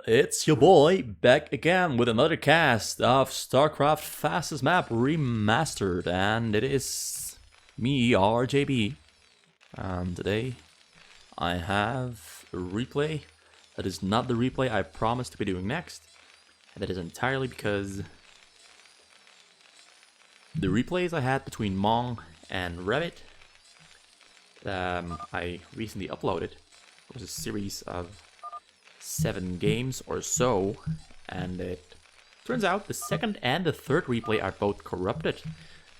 It's your boy back again with another cast of Starcraft Fastest Map Remastered, and it is me, RJB. And today I have a replay that is not the replay I promised to be doing next, and that is entirely because the replays I had between Mong and Revit I recently uploaded. It was a series of 7 games or so, and it turns out the second and the third replay are both corrupted,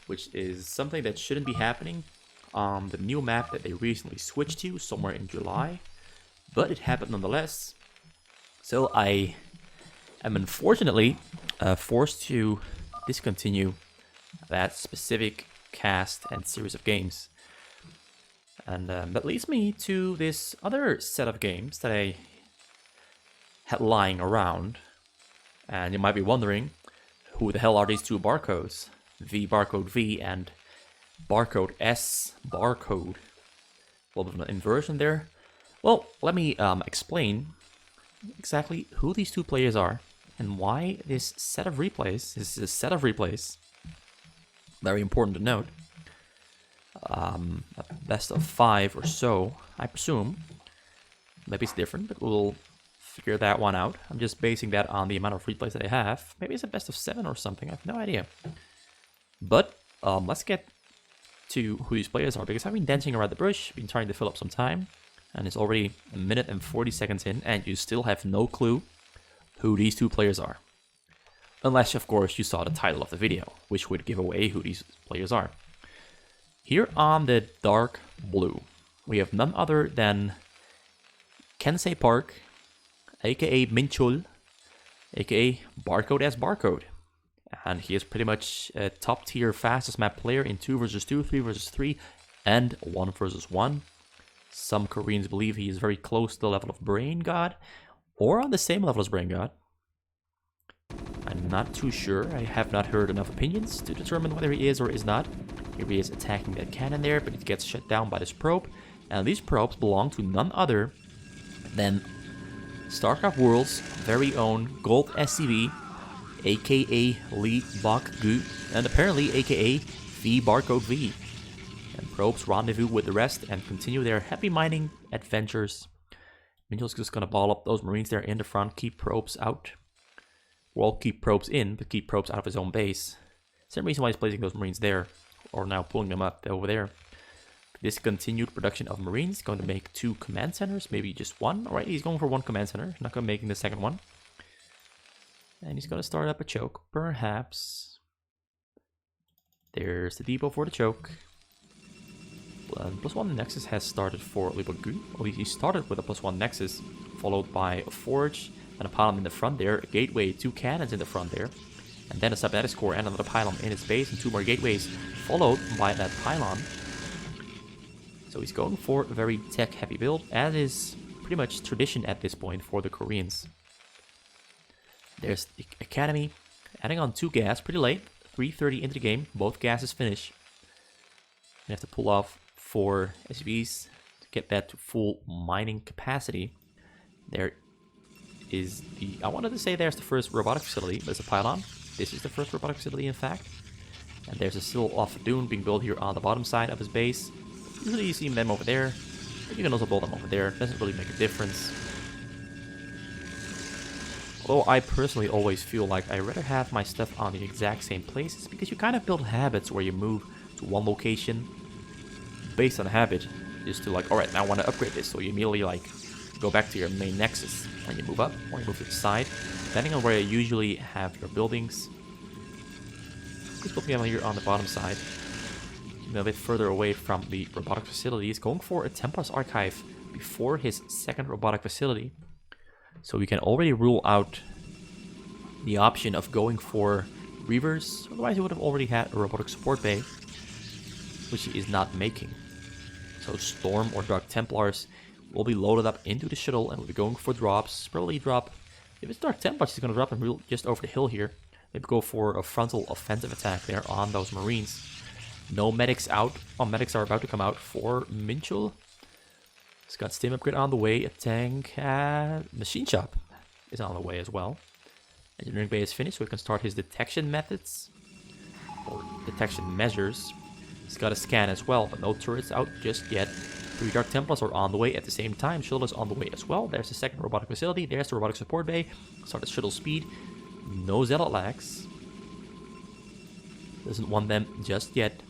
which is something that shouldn't be happening on the new map that they recently switched to somewhere in July, but it happened nonetheless. So I am unfortunately forced to discontinue that specific cast and series of games. And that leads me to this other set of games that I had lying around. And you might be wondering, who the hell are these two barcodes? VllllV and barcode S barcode. A little bit of an inversion there. Well, let me explain exactly who these two players are and why this set of replays is a set of replays. Very important to note. A best of 5 or so, I presume. Maybe it's different, but we'll figure that one out. I'm just basing that on the amount of replays that I have. Maybe it's a best of 7 or something, I have no idea. But let's get to who these players are, because I've been dancing around the bush, been trying to fill up some time, and it's already 1 minute and 40 seconds in, and you still have no clue who these two players are. Unless, of course, you saw the title of the video, which would give away who these players are. Here on the dark blue, we have none other than KenseiPark, aka Minchul, aka Barcode as Barcode. And he is pretty much a top tier fastest map player in 2 vs 2, 3 vs 3, and 1 vs 1. Some Koreans believe he is very close to the level of Brain God, or on the same level as Brain God. I'm not too sure. I have not heard enough opinions to determine whether he is or is not. Here he is attacking that cannon there, but it gets shut down by this probe. And these probes belong to none other than Starcraft World's very own GoldSCV, aka Leebokgu, and apparently aka VllllV. And probes rendezvous with the rest and continue their happy mining adventures. Minchul's just gonna ball up those marines there in the front, keep probes out. Well, keep probes in, but keep probes out of his own base. Same reason why he's placing those marines there, or now pulling them up over there. This continued production of marines is going to make 2 command centers, maybe just 1. Alright, he's going for 1 command center, not going to make the second one. And he's going to start up a choke, perhaps. There's the depot for the choke. +1 nexus has started for Leebokgu. Well, he started with a +1 nexus, followed by a forge and a pylon in the front there, a gateway, 2 cannons in the front there, and then a cybernetics core and another pylon in its base, and 2 more gateways, followed by that pylon. So he's going for a very tech-heavy build, as is pretty much tradition at this point for the Koreans. There's the Academy, adding on 2 gas, pretty late, 3:30 into the game, both gases finish. You have to pull off 4 SUVs to get that to full mining capacity. There is the, I wanted to say there's the first robotic facility, there's a pylon. This is the first robotic facility, in fact. And there's a still off dune being built here on the bottom side of his base. Usually you see them over there, but you can also build them over there. It doesn't really make a difference. Although I personally always feel like I'd rather have my stuff on the exact same places, because you kind of build habits where you move to one location based on habit, just to like, alright, now I want to upgrade this, so you immediately like go back to your main nexus when you move up, or you move to the side, depending on where you usually have your buildings. This building here on the bottom side, a bit further away from the robotic facility, is going for a Templar's archive before his second robotic facility. So we can already rule out the option of going for Reavers, otherwise he would have already had a robotic support bay, which he is not making. So Storm or Dark Templars will be loaded up into the shuttle and will be going for drops. Probably drop, if it's Dark Templars, he's going to drop them just over the hill here. They'd go for a frontal offensive attack there on those marines. No medics out. Oh, medics are about to come out for Minchul. He's got Stim upgrade on the way, a tank, machine shop. is on the way as well. Engineering bay is finished, so we can start his detection methods. Or detection measures. He's got a scan as well, but no turrets out just yet. 3 Dark Templars are on the way at the same time. Shuttle is on the way as well. There's the second robotic facility. There's the robotic support bay. Start at shuttle speed. No zealot lags. Doesn't want them just yet.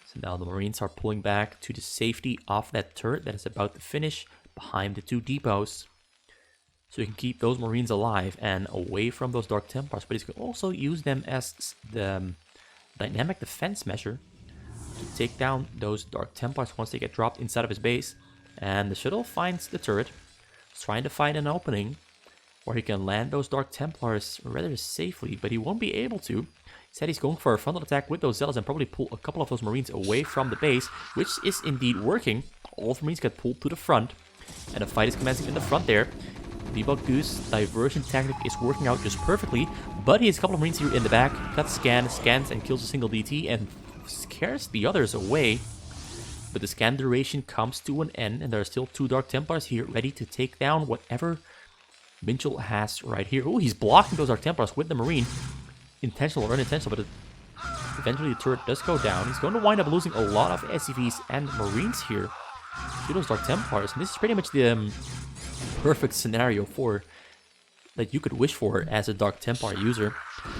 So now the Marines are pulling back to the safety of that turret that is about to finish behind the 2 depots. So you can keep those Marines alive and away from those Dark Templars, but you can also use them as the dynamic defense measure to take down those Dark Templars once they get dropped inside of his base. And the shuttle finds the turret, trying to find an opening where he can land those Dark Templars rather safely, but he won't be able to. He said he's going for a frontal attack with those zealots and probably pull a couple of those Marines away from the base, which is indeed working. All of the Marines get pulled to the front, and the fight is commencing in the front there. Leebokgu's diversion tactic is working out just perfectly, but he has a couple of Marines here in the back. Cuts scans and kills a single DT and scares the others away. But the scan duration comes to an end, and there are still 2 Dark Templars here ready to take down whatever Minchul has right here. Oh, he's blocking those Dark Templars with the Marine. Intentional or unintentional, but eventually the turret does go down. He's going to wind up losing a lot of SCVs and Marines here to those Dark Templars. And this is pretty much the perfect scenario for that you could wish for as a Dark Templar user.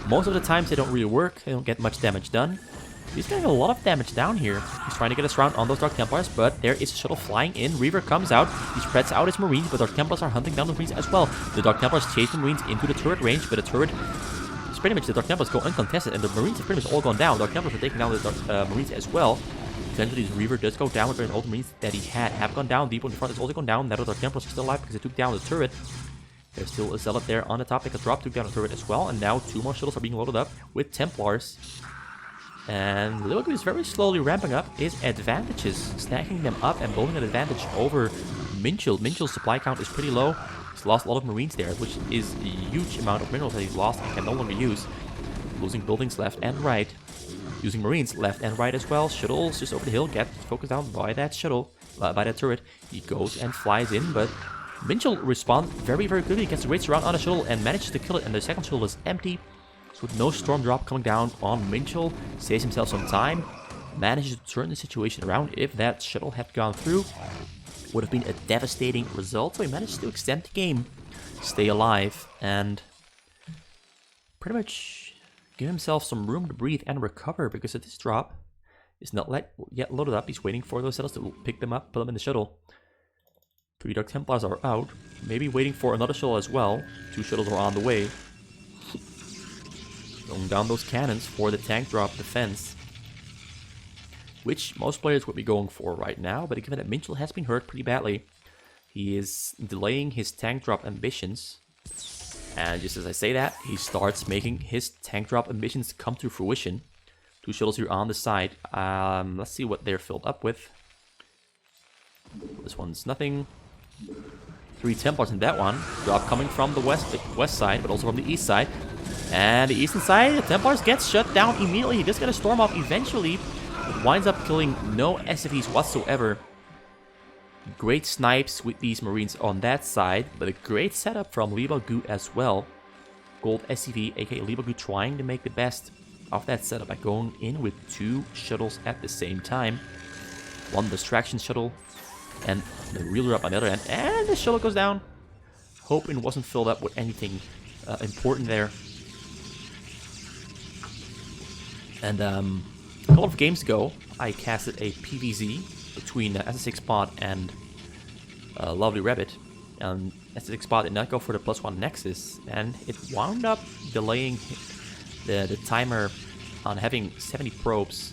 Most of the times they don't really work, they don't get much damage done. He's getting a lot of damage down here. He's trying to get us around on those Dark Templars, but there is a shuttle flying in. Reaver comes out, he spreads out his Marines, but Dark Templars are hunting down the Marines as well. The Dark Templars chase the Marines into the turret range, but the turret is pretty much, the Dark Templars go uncontested, and the Marines have pretty much all gone down. Dark Templars are taking down the Marines as well. Eventually, his Reaver does go down, but all the Marines that he had have gone down. Depot in the front is also gone down. Now the Dark Templars are still alive because they took down the turret. There's still a Zealot there on the top. They could drop, took down the turret as well. And now 2 more shuttles are being loaded up with Templars. And Leebokgu is very slowly ramping up his advantages, stacking them up and building an advantage over Minchul. Minchul's supply count is pretty low. He's lost a lot of Marines there, which is a huge amount of minerals that he's lost and can no longer use. Losing buildings left and right. Using Marines left and right as well. Shuttles just over the hill get focused down by that shuttle, by that turret. He goes and flies in, but Minchul responds very, very quickly. He gets the great surround on the shuttle and manages to kill it, and the second shuttle is empty. So with no storm drop coming down on Minchul, saves himself some time, manages to turn the situation around. If that shuttle had gone through, would have been a devastating result. So he managed to extend the game, stay alive, and pretty much give himself some room to breathe and recover, because this drop is not yet loaded up. He's waiting for those shuttles to pick them up, put them in the shuttle. 3 Dark Templars are out, maybe waiting for another shuttle as well. 2 shuttles are on the way. Going down those cannons for the tank drop defense, which most players would be going for right now, but given that Minchul has been hurt pretty badly, he is delaying his tank drop ambitions. And just as I say that, he starts making his tank drop ambitions come to fruition. 2 shuttles here on the side. Let's see what they're filled up with. This one's nothing. 3 Templars in that one. Drop coming from the west side, but also from the east side. And the eastern side, the Templars gets shut down immediately. He does get a storm off eventually. It winds up killing no SCVs whatsoever. Great snipes with these Marines on that side, but a great setup from Leebokgu as well. GoldSCV, aka Leebokgu, trying to make the best of that setup by going in with 2 shuttles at the same time. 1 distraction shuttle and the reeler up on the other end, and the shuttle goes down. Hoping it wasn't filled up with anything important there. And a couple of games ago, I casted a PvZ between SS6 Pod and Lovely Rabbit. And SS6 Pod did not go for the +1 Nexus, and it wound up delaying the timer on having 70 probes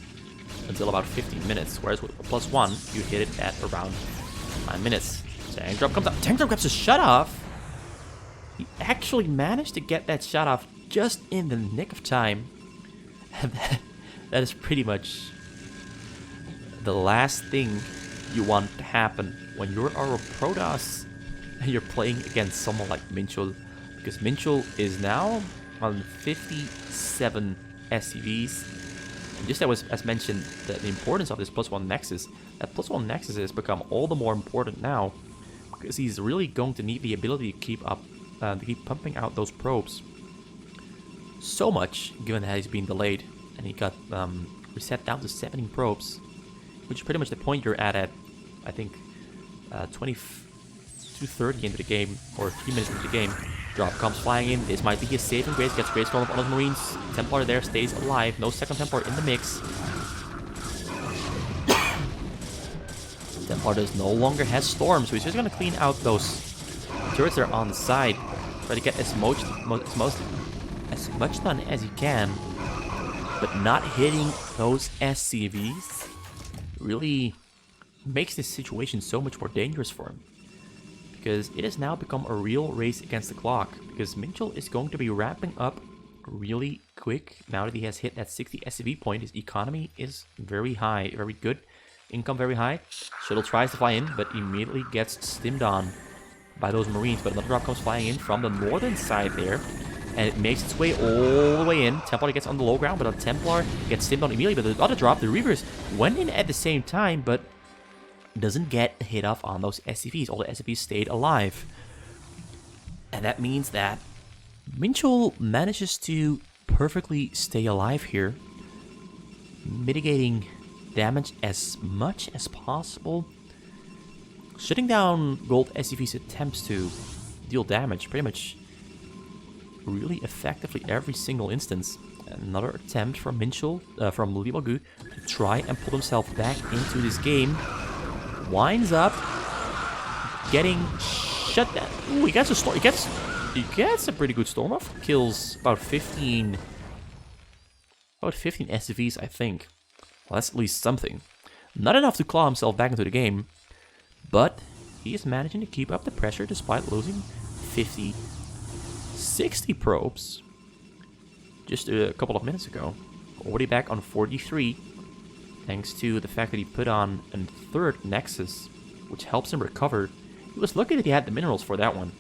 until about 15 minutes, whereas with +1, you hit it at around 9 minutes. Tank drop comes up. Tank drop gets a shut off. He actually managed to get that shut off just in the nick of time. And that is pretty much the last thing you want to happen when you're a Protoss and you're playing against someone like Minchul, because Minchul is now on 57 SCVs. And just as mentioned, the importance of this +1 Nexus, that +1 Nexus has become all the more important now because he's really going to need the ability to keep up, to keep pumping out those probes so much, given that he's been delayed, and he got reset down to 17 probes, which is pretty much the point you're at I think 22:30 into the game, or 3 minutes into the game. Drop comes flying in. This might be his saving grace. Gets Grace Storm on those Marines. Templar there stays alive. No second Templar in the mix. Templar does no longer has Storm, so he's just gonna clean out those turrets that are on the side. Try to get as much done as he can, but not hitting those SCVs really makes this situation so much more dangerous for him, because it has now become a real race against the clock, because Minchul is going to be ramping up really quick now that he has hit that 60 SCV point. His economy is very high, very good, income very high. Shuttle tries to fly in, but immediately gets stimmed on by those Marines, but another drop comes flying in from the northern side there, and it makes its way all the way in. Templar gets on the low ground, but a Templar gets stimmed on immediately, but the other drop, the Reavers, went in at the same time, but doesn't get hit off on those SCVs. All the SCVs stayed alive. And that means that Minchul manages to perfectly stay alive here, mitigating damage as much as possible, shutting down Gold SCV's attempts to deal damage pretty much really effectively every single instance. Another attempt from Minchul, from Leebokgu, to try and pull himself back into this game. Winds up getting shut down. Ooh, he gets a storm. He gets a pretty good storm off. Kills about 15 SCVs, I think. Well, that's at least something. Not enough to claw himself back into the game, but he is managing to keep up the pressure despite losing 60 probes just a couple of minutes ago. Already back on 43. Thanks to the fact that he put on a third Nexus, which helps him recover. He was lucky that he had the minerals for that one,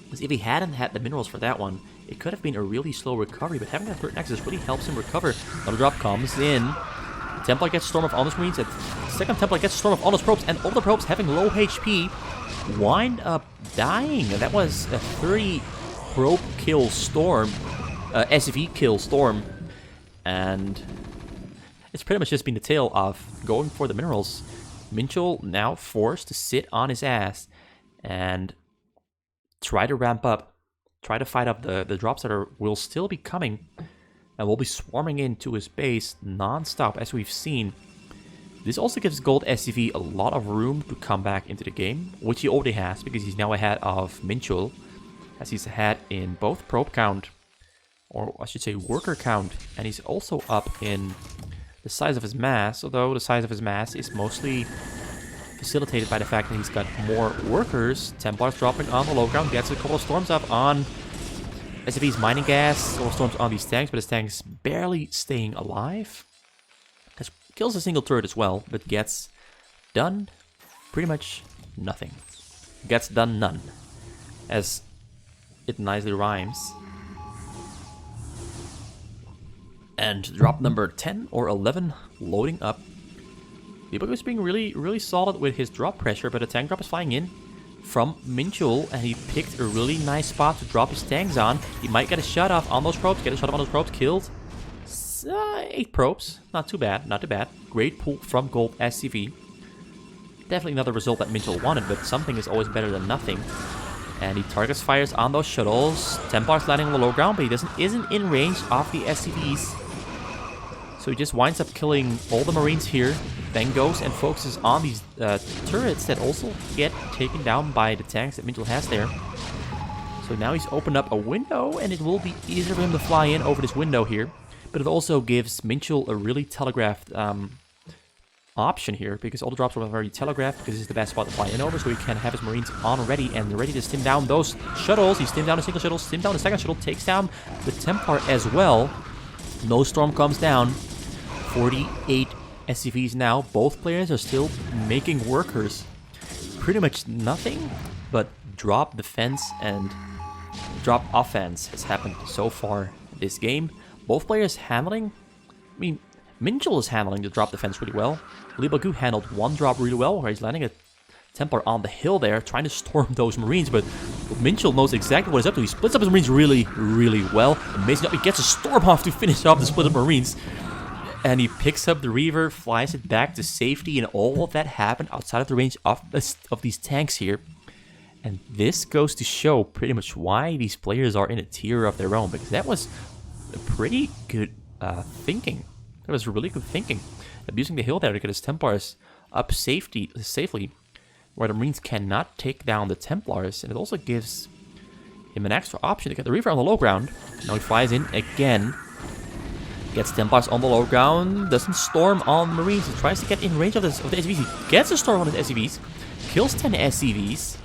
because if he hadn't had the minerals for that one, it could have been a really slow recovery, but having that third Nexus really helps him recover. Another drop comes in. The Templar gets Storm of Honest Marines, and the second Templar gets Storm of Honest Probes, and all the probes having low HP wind up dying. And that was a 30 probe kill storm, SCV kill storm, and it's pretty much just been the tale of going for the minerals. Minchul now forced to sit on his ass and try to ramp up, try to fight up the drops that will still be coming and will be swarming into his base non-stop, as we've seen. This also gives Gold SCV a lot of room to come back into the game, which he already has, because he's now ahead of Minchul, as he's ahead in both probe count, or I should say worker count, and he's also up in the size of his mass, although the size of his mass is mostly facilitated by the fact that he's got more workers. Templars dropping on the low ground, gets a couple of storms up on SCV's mining gas, or storms on these tanks, but his tank's barely staying alive. Kills a single turret as well, but gets done pretty much nothing. Gets done none, as it nicely rhymes. And drop number 10 or 11 loading up. Leebokgu is being really solid with his drop pressure, but a tank drop is flying in from Minchul, and he picked a really nice spot to drop his tanks on. He might get a shot off on those probes, killed 8 probes. Not too bad, not too bad. Great pull from Gold SCV. Definitely not the result that Minchul wanted, but something is always better than nothing. And he targets fires on those shuttles. Templar's landing on the low ground, but he isn't in range of the SCVs. So he just winds up killing all the Marines here, then goes and focuses on these turrets that also get taken down by the tanks that Minchul has there. So now he's opened up a window, and it will be easier for him to fly in over this window here. But it also gives Minchul a really telegraphed option here, because all the drops are already telegraphed, because this is the best spot to fly in over, so he can have his Marines on ready and ready to stim down those shuttles. He stimmed down a single shuttle, stimmed down a second shuttle, takes down the Templar as well. No storm comes down. 48 SCVs now. Both players are still making workers. Pretty much nothing but drop defense and drop offense has happened so far this game. Both players handling, I mean, Minchul is handling the drop defense really well. Leebokgu handled one drop really well, where he's landing a Templar on the hill there, trying to storm those Marines, but Minchul knows exactly what he's up to. He splits up his Marines really, really well. Amazing, he gets a storm off to finish off the split of Marines. And he picks up the Reaver, flies it back to safety, and all of that happened outside of the range of these tanks here. And this goes to show pretty much why these players are in a tier of their own, because that was a pretty good thinking. That was really good thinking. Abusing the hill there to get his Templars up safely, where the Marines cannot take down the Templars, and it also gives him an extra option to get the Reaver on the low ground. Now he flies in again. Gets Templars on the low ground, doesn't storm on Marines, he tries to get in range of the SCVs, he gets a storm on his SCVs, kills 10 SCVs,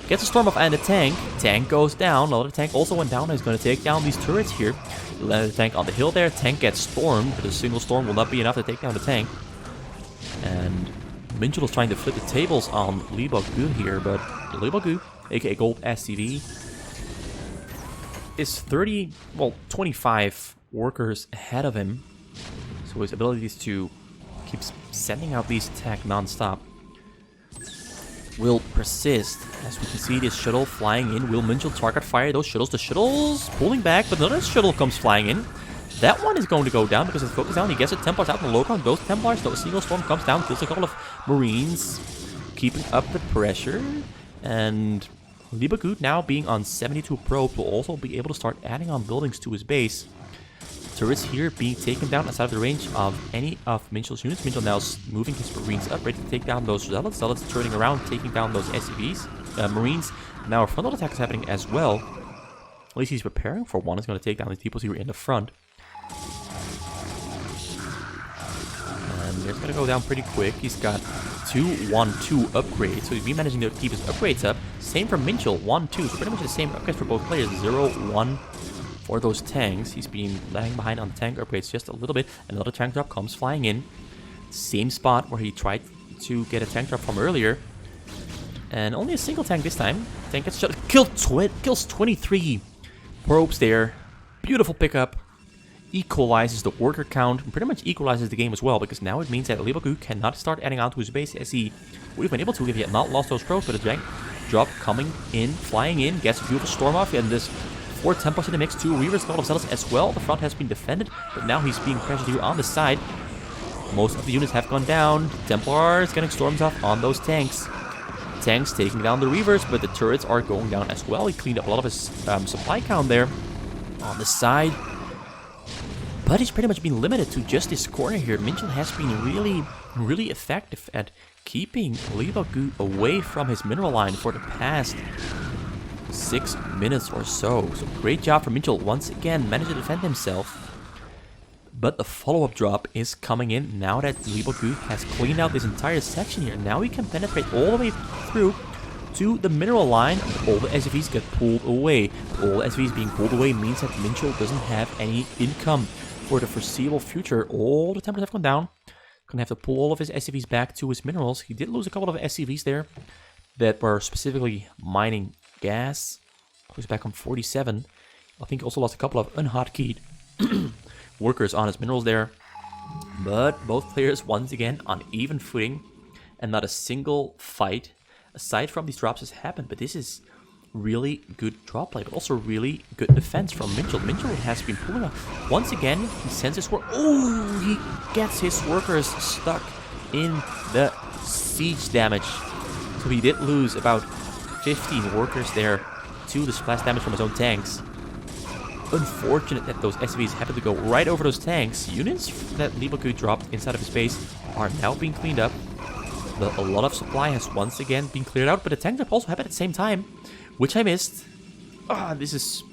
gets a storm off and a tank goes down, another tank also went down, he's going to take down these turrets here, landed the tank on the hill there, tank gets stormed, but a single storm will not be enough to take down the tank, and Minchul is trying to flip the tables on Leebokgu here, but Leebokgu, aka GoldSCV, is 25 workers ahead of him, so his ability is to keep sending out these attacks non-stop will persist. As we can see, this shuttle flying in. Will Minchul target fire those shuttles? The shuttle's pulling back, but another shuttle comes flying in. That one is going to go down because it's focused down. He gets the Templars out in the low ground. Those Templars, though, a single storm comes down, kills a couple of Marines, keeping up the pressure. And Leebokgu, now being on 72 probes, will also be able to start adding on buildings to his base. Turrets here being taken down outside of the range of any of Minchul's units. Minchul now moving his Marines up, ready to take down those Zealots. Zealots turning around, taking down those SCVs. Marines, now a frontal attack is happening as well. At least he's preparing for one. He's going to take down these depots here in the front. And they're going to go down pretty quick. He's got 2-1-2 upgrades, so he's been managing to keep his upgrades up. Same for Minchul, 1-2. So pretty much the same upgrades for both players. 0-1. For those tanks, he's been lagging behind on the tank upgrades just a little bit. Another tank drop comes flying in. Same spot where he tried to get a tank drop from earlier. And only a single tank this time. Tank gets shot. Kills 23 probes there. Beautiful pickup. Equalizes the worker count. And pretty much equalizes the game as well. Because now it means that Leebokgu cannot start adding on to his base as he would have been able to if he had not lost those probes. But a tank drop coming in, flying in. Gets a beautiful storm off. And this 4 Templars in the mix, 2 Reavers, a couple of Zealots as well. The front has been defended, but now he's being pressured here on the side. Most of the units have gone down. Templars getting storms off on those tanks. Tanks taking down the Reavers, but the turrets are going down as well. He cleaned up a lot of his supply count there on the side. But he's pretty much been limited to just this corner here. Minchul has been really, really effective at keeping Leebokgu away from his mineral line for the past 6 minutes or so. So great job from Minchul. Once again, managed to defend himself. But the follow-up drop is coming in now that Leebokgu has cleaned out this entire section here. Now he can penetrate all the way through to the mineral line. All the SCVs get pulled away. All the SCVs being pulled away means that Minchul doesn't have any income for the foreseeable future. All the Templars have gone down. Gonna have to pull all of his SCVs back to his minerals. He did lose a couple of SCVs there that were specifically mining gas. He's back on 47. I think he also lost a couple of unhotkeyed workers on his minerals there. But both players once again on even footing. And not a single fight aside from these drops has happened. But this is really good drop play. But also really good defense from Minchul. Minchul has been pulling up. Once again, he sends his work. Oh, he gets his workers stuck in the siege damage. So he did lose about 15 workers there to the splash damage from his own tanks. Unfortunate that those SCVs happened to go right over those tanks. Units that Leebokgu dropped inside of his base are now being cleaned up. A lot of supply has once again been cleared out, but the tank drop also happened at the same time, which I missed. That's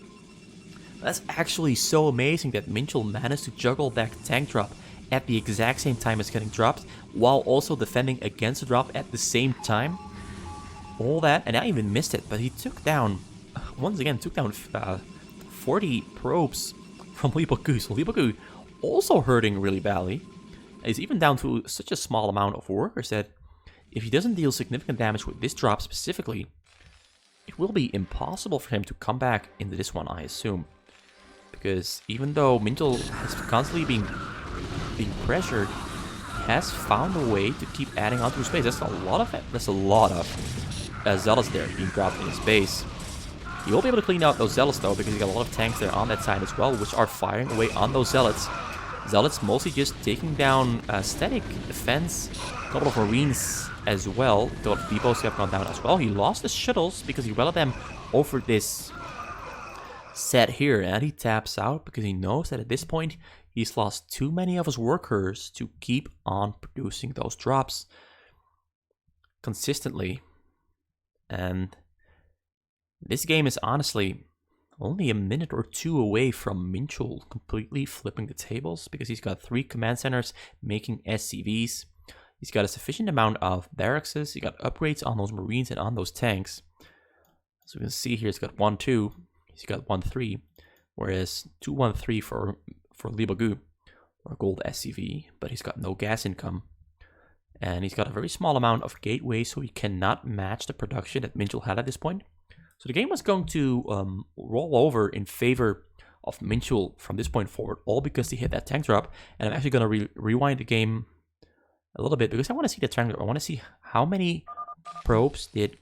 actually so amazing that Minchul managed to juggle that tank drop at the exact same time as getting dropped, while also defending against the drop at the same time. All that, and I even missed it, but he took down, once again, 40 probes from Leebokgu. So Leebokgu also hurting really badly. He's even down to such a small amount of workers that if he doesn't deal significant damage with this drop specifically, it will be impossible for him to come back into this one, I assume. Because even though Minchul has constantly been pressured, he has found a way to keep adding onto his base. That's a lot of zealots there being dropped in his base. He won't be able to clean out those zealots though, because he got a lot of tanks there on that side as well, which are firing away on those zealots. Zealots mostly just taking down static defense, a couple of marines as well. A couple of depots have gone down as well. He lost his shuttles because he rallied them over this set here, and he taps out because he knows that at this point he's lost too many of his workers to keep on producing those drops consistently. And this game is honestly only a minute or two away from Minchul completely flipping the tables, because he's got 3 command centers making SCVs. He's got a sufficient amount of barracks. He got upgrades on those marines and on those tanks. So we can see here he's got 1-2. He's got 1-3, whereas 2-1-3 for Leebokgu or GoldSCV, but he's got no gas income. And he's got a very small amount of gateways, so he cannot match the production that Minchul had at this point. So the game was going to roll over in favor of Minchul from this point forward, all because he hit that tank drop. And I'm actually going to rewind the game a little bit, because I want to see the tank drop. I want to see how many probes did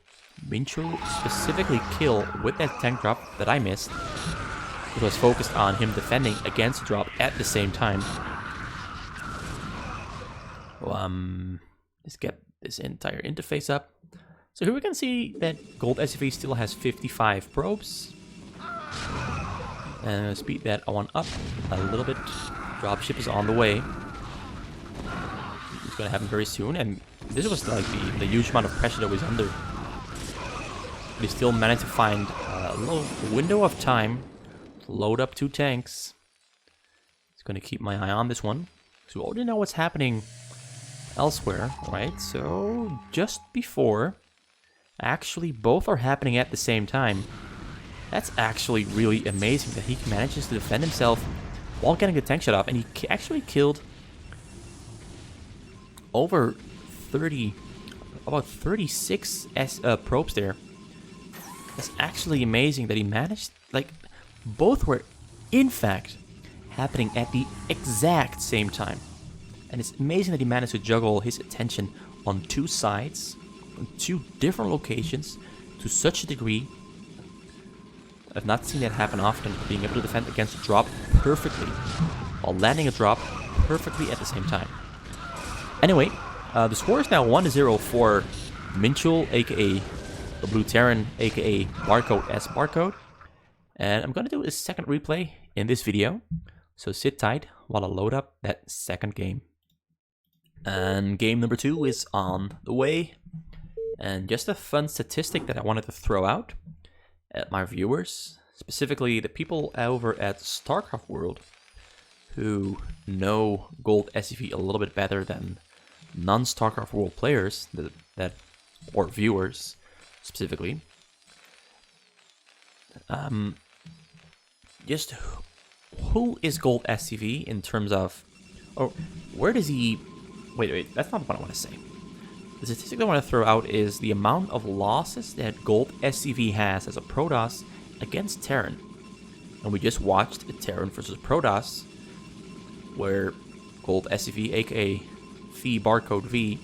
Minchul specifically kill with that tank drop that I missed. It was focused on him defending against the drop at the same time. Let's get this entire interface up. So here we can see that GoldSCV still has 55 probes. And speed that one up a little bit. Dropship is on the way. It's going to happen very soon. And this was like the huge amount of pressure that was under. We still managed to find a little window of time to load up 2 tanks. It's going to keep my eye on this one. So we already know what's happening elsewhere, right? So just before, actually both are happening at the same time. That's actually really amazing that he manages to defend himself while getting the tank shut off, and he actually killed over 30, about 36 probes there. That's actually amazing that he managed, like, both were in fact happening at the exact same time. And it's amazing that he managed to juggle his attention on 2 sides, on 2 different locations, to such a degree. I've not seen that happen often, being able to defend against a drop perfectly, while landing a drop perfectly at the same time. Anyway, the score is now 1-0 for Minchul, aka the Blue Terran, aka Barcode S Barcode. And I'm going to do a second replay in this video, so sit tight while I load up that second game. And game number 2 is on the way. And just a fun statistic that I wanted to throw out at my viewers, specifically the people over at Starcraft World who know GoldSCV a little bit better than non-Starcraft World players or viewers specifically. Just who is GoldSCV in terms of, or where does he? Wait, that's not what I want to say. The statistic I want to throw out is the amount of losses that GoldSCV has as a Protoss against Terran. And we just watched a Terran versus Protoss, where GoldSCV, aka Barcode V,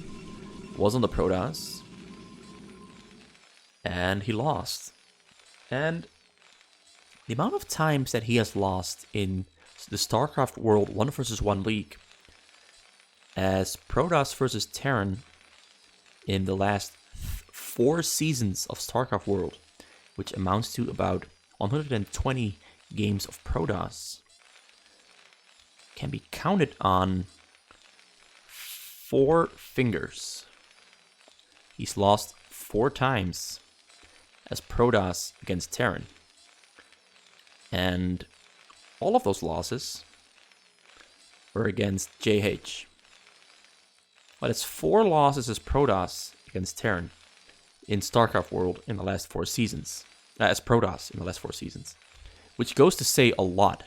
was on the Protoss, and he lost. And the amount of times that he has lost in the StarCraft World 1 vs 1 League as Protoss versus Terran in the last 4 seasons of StarCraft World, which amounts to about 120 games of Protoss, can be counted on 4 fingers. He's lost 4 times as Protoss against Terran. And all of those losses were against JH. But it's 4 losses as Protoss against Terran in StarCraft World in the last 4 seasons. As Protoss in the last 4 seasons. Which goes to say a lot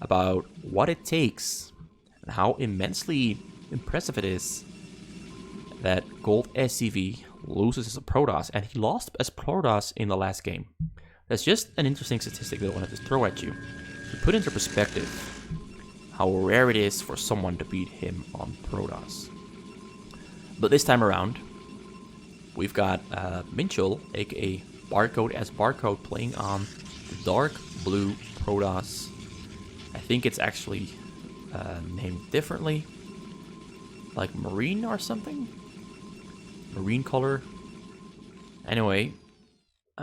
about what it takes and how immensely impressive it is that GoldSCV loses as a Protoss, and he lost as Protoss in the last game. That's just an interesting statistic that I wanted to throw at you to put into perspective how rare it is for someone to beat him on Protoss. But this time around, we've got Minchul, aka Barcode as Barcode, playing on the dark blue Protoss. I think it's actually named differently, like Marine or something? Marine color. Anyway,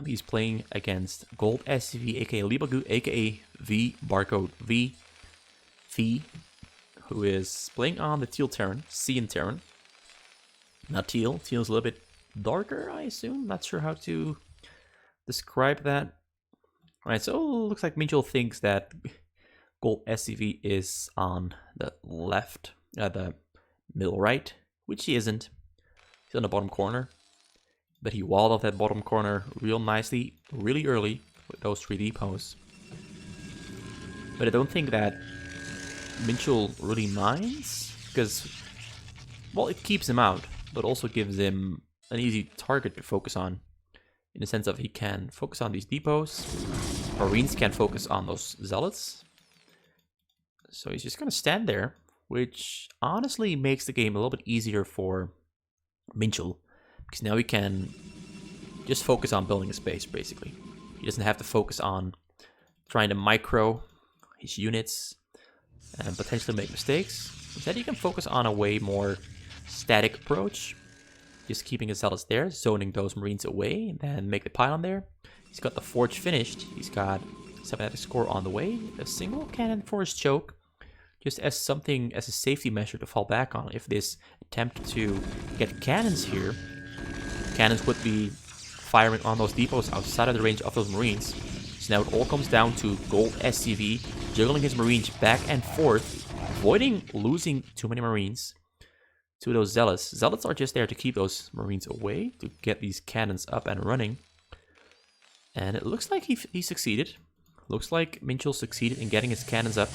he's playing against GoldSCV, aka Leebokgu, aka Barcode V, who is playing on the Teal Terran, Cyan Terran. Not teal. Teal is a little bit darker, I assume. Not sure how to describe that. Alright, so it looks like Minchul thinks that GoldSCV is on the left, the middle right, which he isn't. He's on the bottom corner. But he walled off that bottom corner real nicely, really early, with those 3 depots. But I don't think that Minchul really minds, because, well, it keeps him out, but also gives him an easy target to focus on, in the sense of he can focus on these depots. Marines can focus on those zealots. So he's just going to stand there, which honestly makes the game a little bit easier for Minchul, because now he can just focus on building a space, basically. He doesn't have to focus on trying to micro his units and potentially make mistakes. Instead, he can focus on a way more static approach, just keeping his zealots there, zoning those Marines away, and then make the pylon there. He's got the forge finished. He's got 7 score on the way. A single cannon for his choke, just as something, as a safety measure to fall back on. If this attempt to get cannons here, cannons would be firing on those depots outside of the range of those Marines. So now it all comes down to GoldSCV juggling his Marines back and forth, avoiding losing too many Marines to those Zealots. Zealots are just there to keep those Marines away, to get these cannons up and running. And it looks like he succeeded. Looks like Minchul succeeded in getting his cannons up.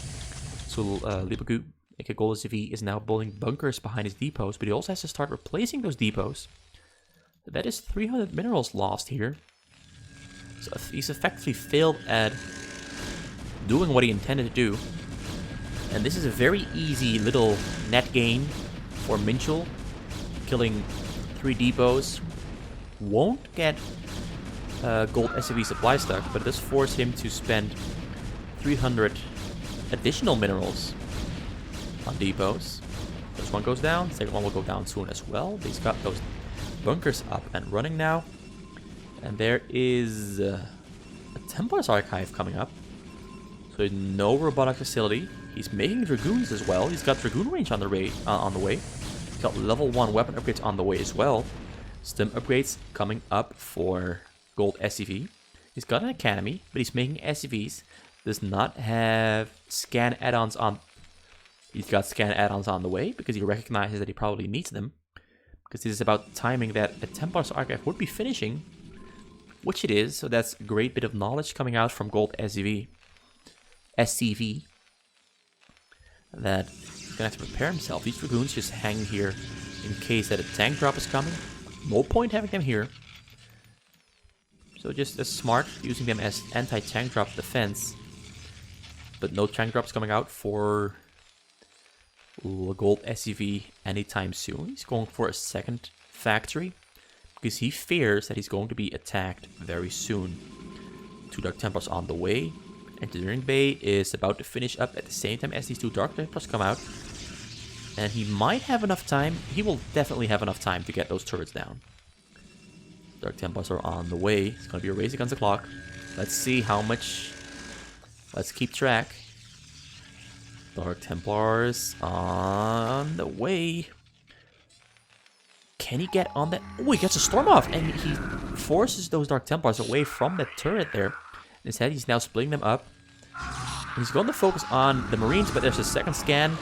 So Leebokgu, aka GoldSCV, is now building bunkers behind his depots, but he also has to start replacing those depots. So that is 300 minerals lost here. So he's effectively failed at doing what he intended to do. And this is a very easy little net gain for Minchul. Killing 3 depots won't get GoldSCV supply stuck, but it does force him to spend 300 additional minerals on depots. First one goes down, second one will go down soon as well. He's got those bunkers up and running now. And there is a Templar's Archive coming up. So no robotic facility. He's making Dragoons as well. He's got Dragoon range on the way. He's got level 1 weapon upgrades on the way as well. Stim upgrades coming up for GoldSCV. He's got an academy, but he's making SCVs. Does not have scan add-ons on. He's got scan add-ons on the way because he recognizes that he probably needs them. Because this is about timing that a Templar's Archive would be finishing, which it is. So that's a great bit of knowledge coming out from GoldSCV. SCV. That he's gonna have to prepare himself. These Dragoons just hang here in case that a tank drop is coming. No point having them here. So just as smart, using them as anti-tank drop defense. But no tank drops coming out for GoldSCV anytime soon. He's going for a second factory because he fears that he's going to be attacked very soon. 2 Dark Templars on the way. Engineering Bay is about to finish up at the same time as these 2 Dark Templars come out. And he might have enough time. He will definitely have enough time to get those turrets down. Dark Templars are on the way. It's going to be a race against the clock. Let's see how much. Let's keep track. Dark Templars on the way. Can he get on that? Oh, he gets a storm off, and he forces those Dark Templars away from that turret there. Instead, he's now splitting them up. He's going to focus on the Marines, but there's a second scan.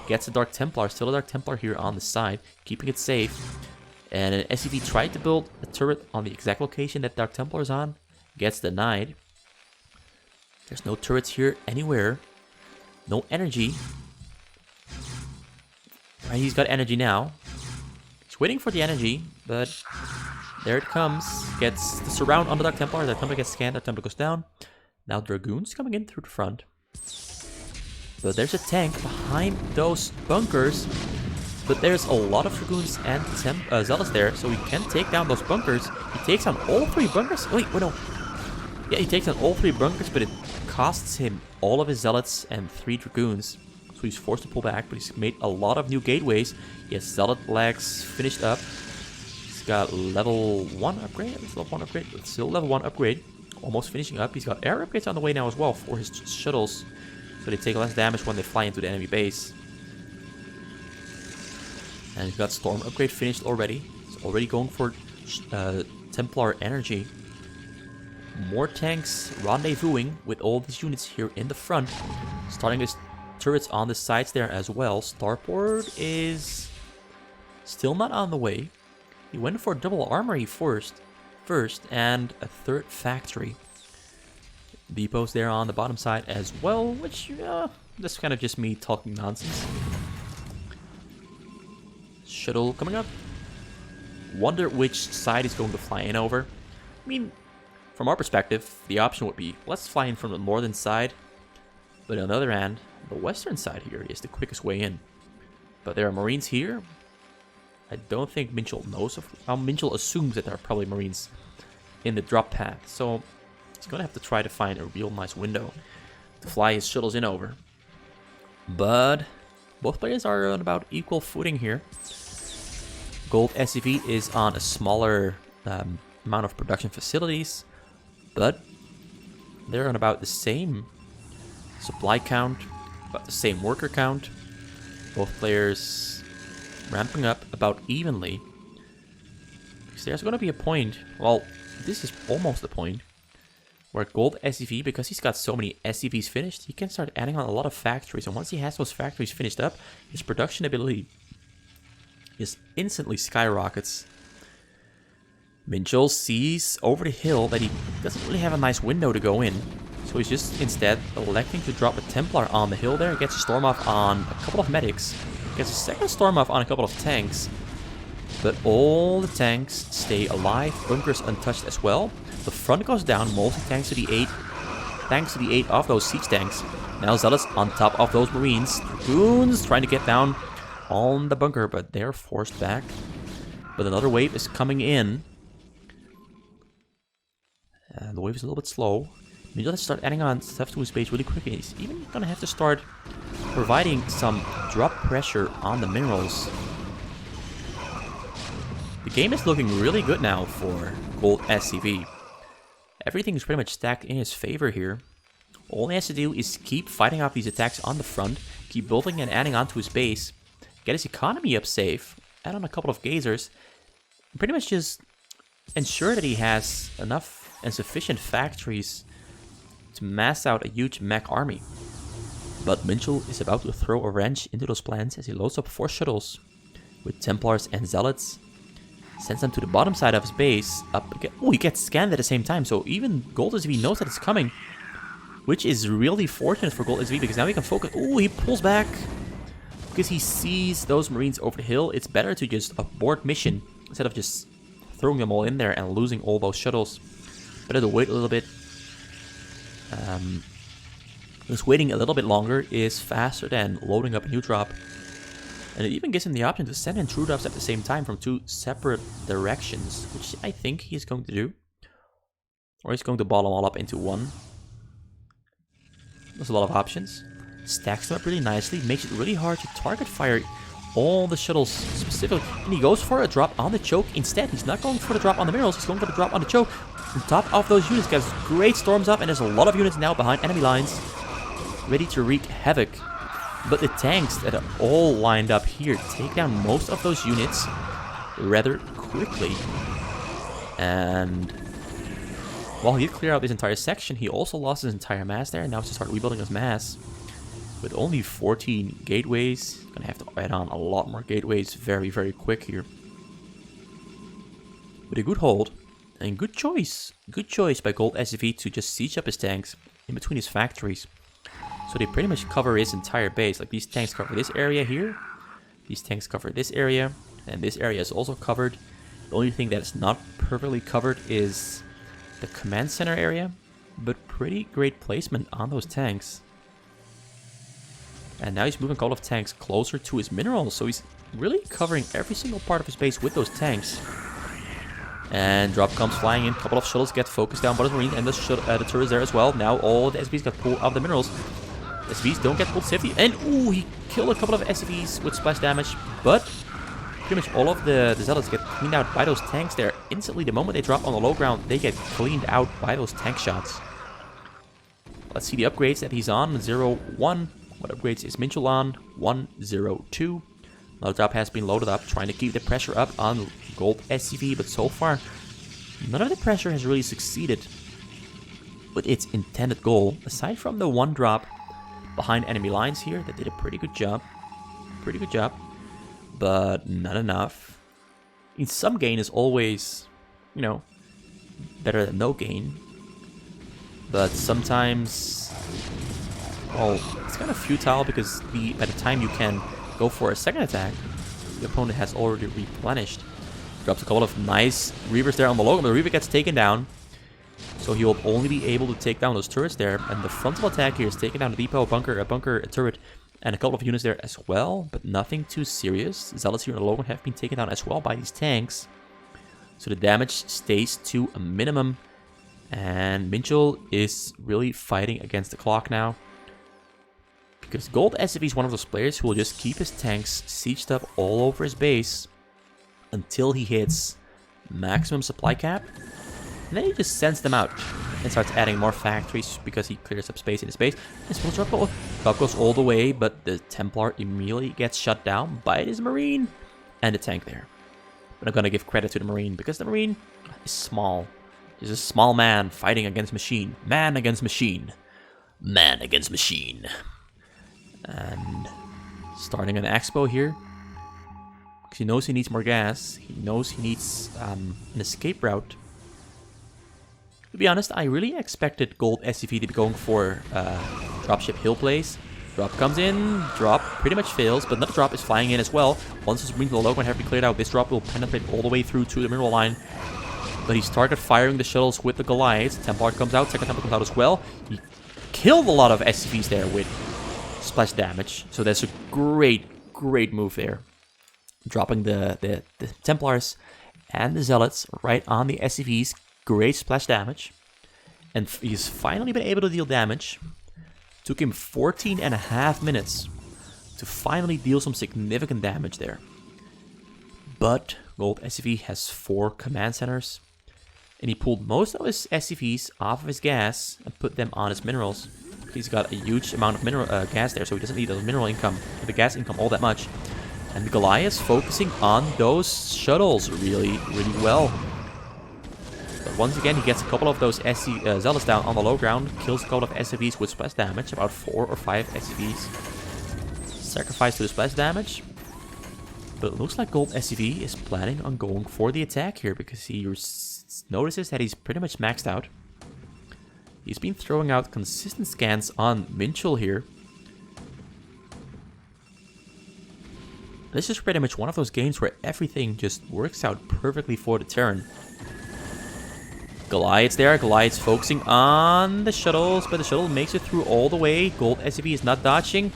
Gets a Dark Templar. Still a Dark Templar here on the side, keeping it safe. And an SCV tried to build a turret on the exact location that Dark Templar is on. Gets denied. There's no turrets here anywhere. No energy. Right, he's got energy now. He's waiting for the energy, but there it comes. Gets the surround on the Dark Templar. Dark Templar gets scanned. Dark Templar goes down. Now Dragoons coming in through the front. But there's a tank behind those bunkers. But there's a lot of Dragoons and Zealots there, so he can take down those bunkers. He takes down all 3 bunkers. Wait, no. Yeah, he takes down all 3 bunkers, but it costs him all of his Zealots and 3 Dragoons. So he's forced to pull back, but he's made a lot of new gateways. He has Zealot legs finished up. He's got level 1 upgrade. It's level 1 upgrade. It's still level 1 upgrade. Almost finishing up. He's got air upgrades on the way now as well for his shuttles. So they take less damage when they fly into the enemy base. And he's got Storm upgrade finished already. He's already going for Templar energy. More tanks rendezvousing with all these units here in the front. Starting his turrets on the sides there as well. Starport is still not on the way. He went for double armory first and a 3rd factory. Depots there on the bottom side as well, which that's kind of just me talking nonsense. Shuttle coming up. Wonder which side he's going to fly in over. I mean, from our perspective, the option would be, let's fly in from the northern side. But on the other hand, the western side here is the quickest way in. But there are Marines here. I don't think Minchul knows of... Minchul assumes that there are probably Marines in the drop path. So he's going to have to try to find a real nice window to fly his shuttles in over. But both players are on about equal footing here. GoldSCV is on a smaller amount of production facilities, but they're on about the same supply count, about the same worker count. Both players ramping up about evenly. Because there's going to be a point, well, this is almost the point, where GoldSCV, because he's got so many SCVs finished, he can start adding on a lot of factories. And once he has those factories finished up, his production ability just instantly skyrockets. Minchul sees over the hill that he doesn't really have a nice window to go in. So he's just instead electing to drop a Templar on the hill there. Gets a storm off on a couple of medics. Gets a second storm off on a couple of tanks. But all the tanks stay alive. Bunkers untouched as well. The front goes down mostly thanks to the aid of those siege tanks. Now Zealots on top of those Marines. Dragoons trying to get down on the bunker, but they're forced back. But another wave is coming in. The wave is a little bit slow. He's going to start adding on stuff to his base really quickly. He's even going to have to start providing some drop pressure on the minerals. The game is looking really good now for GoldSCV. Everything is pretty much stacked in his favor here. All he has to do is keep fighting off these attacks on the front, keep building and adding onto his base, get his economy up safe, add on a couple of gazers, and pretty much just ensure that he has enough and sufficient factories to mass out a huge mech army. But Minchul is about to throw a wrench into those plans as he loads up 4 shuttles with Templars and Zealots, sends them to the bottom side of his base, up again. Oh, he gets scanned at the same time, so even GoldSCV knows that it's coming, which is really fortunate for GoldSCV because now he can focus. Oh, he pulls back because he sees those Marines over the hill. It's better to just abort mission instead of just throwing them all in there and losing all those shuttles. Better to wait a little bit. Just waiting a little bit longer is faster than loading up a new drop. And it even gives him the option to send in true drops at the same time from 2 separate directions, which I think he's going to do. Or he's going to bottle them all up into one. There's a lot of options. Stacks them up really nicely, makes it really hard to target fire all the shuttles specifically. And he goes for a drop on the choke instead. He's not going for the drop on the minerals, he's going for the drop on the choke. On top of those units, gets great storms up, and there's a lot of units now behind enemy lines, ready to wreak havoc. But the tanks that are all lined up here take down most of those units rather quickly. And while he cleared out this entire section, he also lost his entire mass there, and now has to start rebuilding his mass. With only 14 gateways, gonna have to add on a lot more gateways very, very quick here. With a good hold. And good choice by GoldSCV to just siege up his tanks in between his factories. So they pretty much cover his entire base. Like these tanks cover this area here. These tanks cover this area. And this area is also covered. The only thing that is not perfectly covered is the command center area. But pretty great placement on those tanks. And now he's moving a couple of tanks closer to his minerals. So he's really covering every single part of his base with those tanks. And drop comes flying in. A couple of shuttles get focused down by the Marine. And the turrets there as well. Now all the SCVs got pulled out of the minerals. SCVs don't get pulled safely. And ooh, he killed a couple of SCVs with splash damage. But pretty much all of the Zealots get cleaned out by those tanks there. Instantly, the moment they drop on the low ground, they get cleaned out by those tank shots. Let's see the upgrades that he's on. 0-1. What upgrades is Minchul on? 1-0-2. Another drop has been loaded up, trying to keep the pressure up on GoldSCV, but so far, none of the pressure has really succeeded with its intended goal. Aside from the one drop behind enemy lines here, that did a pretty good job. Pretty good job. But not enough. I mean, some gain is always, you know, better than no gain. But sometimes, well, it's kind of futile because by the time you can go for a second attack, the opponent has already replenished. Drops a couple of nice Reavers there on the low, but the Reaver gets taken down. So he will only be able to take down those turrets there. And the frontal attack here is taking down a depot, a bunker, a turret, and a couple of units there as well. But nothing too serious. Zealots here on the low have been taken down as well by these tanks. So the damage stays to a minimum. And Minchul is really fighting against the clock now. Because GoldSCV is one of those players who will just keep his tanks sieged up all over his base until he hits maximum supply cap. And then he just sends them out and starts adding more factories because he clears up space in his base. This drop goes all the way, but the Templar immediately gets shut down by his Marine and the tank there. But I'm going to give credit to the Marine because the Marine is small. He's a small man fighting against machine. Man against machine. Man against machine. And starting an expo here. Because he knows he needs more gas. He knows he needs an escape route. To be honest, I really expected GoldSCV to be going for dropship hill plays. Drop comes in, drop pretty much fails, but another drop is flying in as well. Once this Marine to the low ground have been cleared out, this drop will penetrate all the way through to the mineral line. But he's target firing the shuttles with the Goliaths. Templar comes out, second Templar comes out as well. He killed a lot of SCVs there with splash damage. So that's a great move there. Dropping the Templars and the Zealots right on the SCVs. Great splash damage. And he's finally been able to deal damage. Took him 14.5 minutes to finally deal some significant damage there. But GoldSCV has 4 command centers. And he pulled most of his SCVs off of his gas and put them on his minerals. He's got a huge amount of mineral gas there, so he doesn't need the mineral income, the gas income all that much. And the Goliath's focusing on those shuttles really well. But once again, he gets a couple of those Zealots down on the low ground, kills a couple of SCVs with splash damage, about 4 or 5 SCVs. Sacrifice to the splash damage. But it looks like GoldSCV is planning on going for the attack here because he notices that he's pretty much maxed out. He's been throwing out consistent scans on Minchul here. This is pretty much one of those games where everything just works out perfectly for the turn. Goliath's there. Goliath's focusing on the shuttles, but the shuttle makes it through all the way. GoldSCV is not dodging.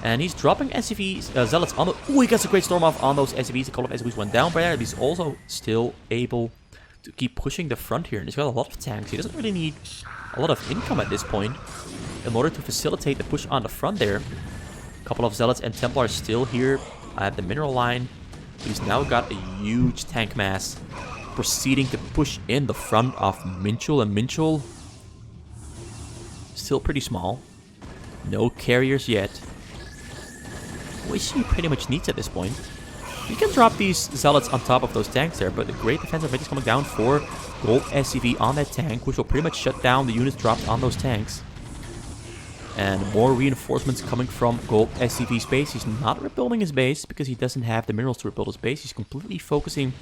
And he's dropping SCVs, Zealots on the... Ooh, he gets a great storm off on those SCVs. A couple of SCVs went down by there. He's also still able to keep pushing the front here. And he's got a lot of tanks. He doesn't really need a lot of income at this point in order to facilitate the push on the front there. A couple of Zealots and Templars still here at the mineral line. He's now got a huge tank mass proceeding to push in the front of Minchul and Minchul. Still pretty small. No carriers yet. Which he pretty much needs at this point. You can drop these Zealots on top of those tanks there, but the great defensive effect is coming down for GoldSCV on that tank, which will pretty much shut down the units dropped on those tanks. And more reinforcements coming from GoldSCV's base. He's not rebuilding his base because he doesn't have the minerals to rebuild his base. He's completely focusing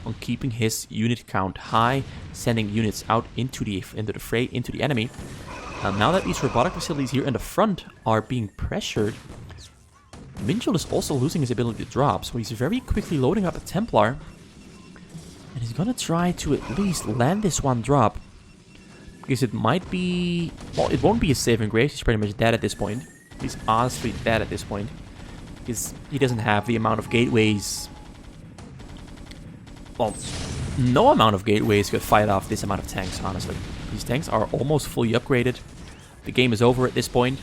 on keeping his unit count high, sending units out into the fray, into the enemy. Now that these robotic facilities here in the front are being pressured, Minchul is also losing his ability to drop, so he's very quickly loading up a Templar. And he's gonna try to at least land this one drop. Because it might be... Well, it won't be a saving grace, he's pretty much dead at this point. He's honestly dead at this point. Because he doesn't have the amount of gateways. Well, no amount of gateways could fight off this amount of tanks, honestly. These tanks are almost fully upgraded. The game is over at this point.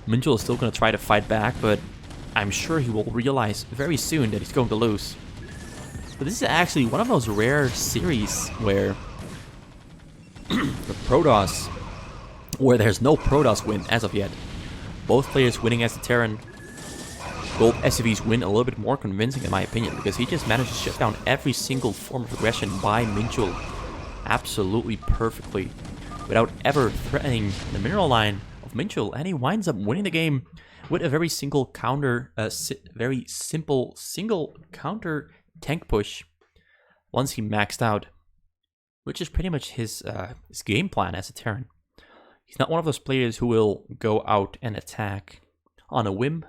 Minchul is still going to try to fight back, but I'm sure he will realize very soon that he's going to lose. But this is actually one of those rare series where the Protoss, where there's no Protoss win as of yet. Both players winning as the Terran. GoldSCV's win a little bit more convincing in my opinion, because he just managed to shut down every single form of aggression by Minchul absolutely perfectly, without ever threatening the mineral line of Minchul, and he winds up winning the game with a very simple single counter tank push once he maxed out, which is pretty much his game plan as a Terran. He's not one of those players who will go out and attack on a whim.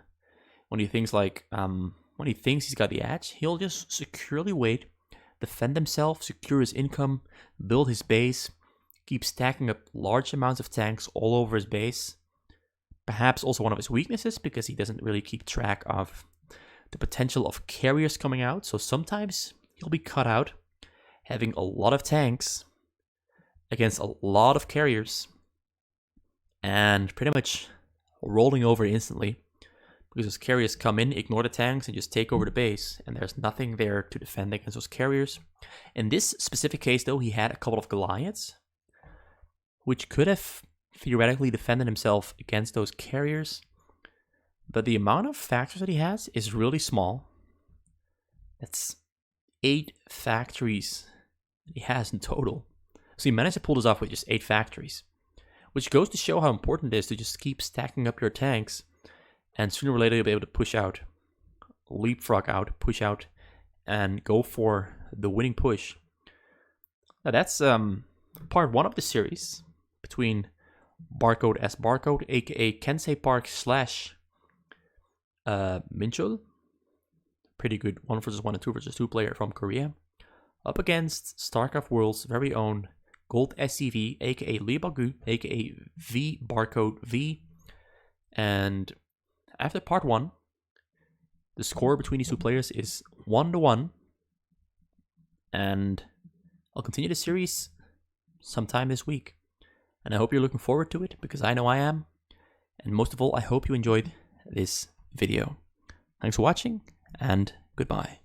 When he thinks he's got the edge, he'll just securely wait, defend himself, secure his income, build his base, keep stacking up large amounts of tanks all over his base. Perhaps also one of his weaknesses, because he doesn't really keep track of the potential of carriers coming out. So sometimes he'll be cut out, having a lot of tanks against a lot of carriers, and pretty much rolling over instantly. Because those carriers come in, ignore the tanks, and just take over the base. And there's nothing there to defend against those carriers. In this specific case, though, he had a couple of Goliaths, which could have theoretically defended himself against those carriers. But the amount of factories that he has is really small. That's 8 factories that he has in total. So he managed to pull this off with just 8 factories. Which goes to show how important it is to just keep stacking up your tanks. And sooner or later you'll be able to push out, leapfrog out, push out, and go for the winning push. Now that's part 1 of the series between Barcode S Barcode, aka KenseiPark / Minchul. Pretty good 1 versus 1 and 2 versus 2 player from Korea. Up against Starcraft World's very own GoldSCV, aka Leebokgu, aka VllllV. And after part 1, the score between these 2 players is 1-1. And I'll continue the series sometime this week. And I hope you're looking forward to it, because I know I am. And most of all, I hope you enjoyed this video. Thanks for watching, and goodbye.